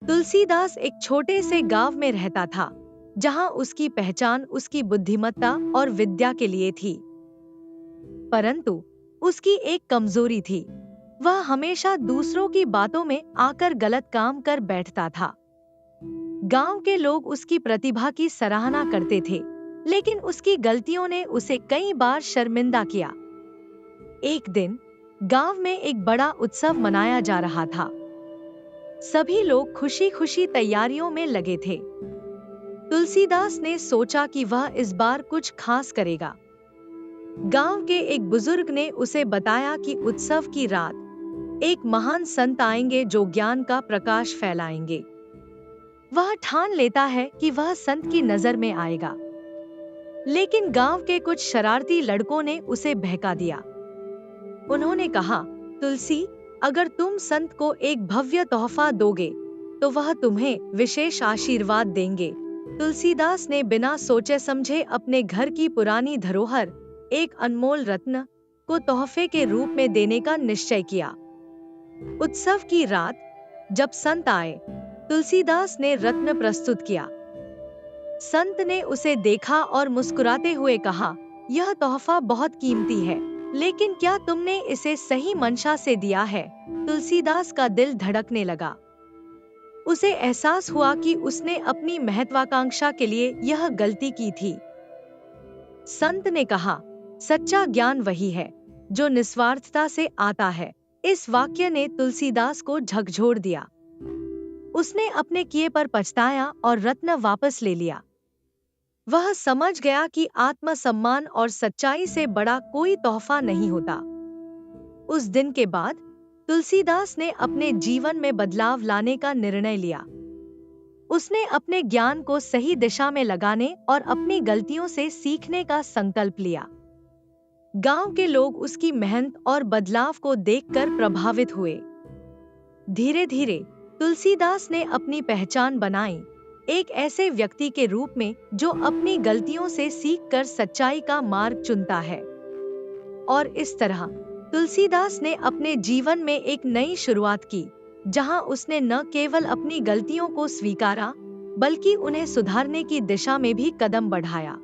तुलसीदास एक छोटे से गांव में रहता था, जहां उसकी पहचान उसकी बुद्धिमत्ता और विद्या के लिए थी। परंतु उसकी एक कमजोरी थी। वह हमेशा दूसरों की बातों में आकर गलत काम कर बैठता था। गांव के लोग उसकी प्रतिभा की सराहना करते थे, लेकिन उसकी गलतियों ने उसे कई बार शर्मिंदा किया। एक दिन गांव में एक बड़ा उत्सव मनाया जा रहा था। सभी लोग खुशी-खुशी तैयारियों में लगे थे। तुलसीदास ने सोचा कि वह इस बार कुछ खास करेगा। गांव के एक बुजुर्ग ने उसे बताया कि उत्सव की रात एक महान संत आएंगे जो ज्ञान का प्रकाश फैलाएंगे। वह ठान लेता है कि वह संत की नजर में आएगा, लेकिन गांव के कुछ शरारती लड़कों ने उसे बहका दिया। उन्होंने कहा, तुलसी, अगर तुम संत को एक भव्य तोहफा दोगे तो वह तुम्हें विशेष आशीर्वाद देंगे। तुलसीदास ने बिना सोचे समझे अपने घर की पुरानी धरोहर, एक अनमोल रत्न, को तोहफे के रूप में देने का निश्चय किया। उत्सव की रात जब संत आए, तुलसीदास ने रत्न प्रस्तुत किया। संत ने उसे देखा और मुस्कुराते हुए कहा, यह तोहफा बहुत कीमती है, लेकिन क्या तुमने इसे सही मंशा से दिया है? तुलसीदास का दिल धड़कने लगा। उसे एहसास हुआ कि उसने अपनी महत्वाकांक्षा के लिए यह गलती की थी। संत ने कहा, सच्चा ज्ञान वही है जो निस्वार्थता से आता है। इस वाक्य ने तुलसीदास को झकझोर दिया। उसने अपने किए पर पछताया और रत्न वापस ले लिया। वह समझ गया कि आत्मसम्मान और सच्चाई से बड़ा कोई तोहफा नहीं होता। उस दिन के बाद तुलसीदास ने अपने जीवन में बदलाव लाने का निर्णय लिया। उसने अपने ज्ञान को सही दिशा में लगाने और अपनी गलतियों से सीखने का संकल्प लिया। गांव के लोग उसकी मेहनत और बदलाव को देखकर प्रभावित हुए। धीरे धीरे तुलसीदास ने अपनी पहचान बनाई, एक ऐसे व्यक्ति के रूप में जो अपनी गलतियों से सीखकर सच्चाई का मार्ग चुनता है। और इस तरह तुलसीदास ने अपने जीवन में एक नई शुरुआत की, जहां उसने न केवल अपनी गलतियों को स्वीकारा, बल्कि उन्हें सुधारने की दिशा में भी कदम बढ़ाया।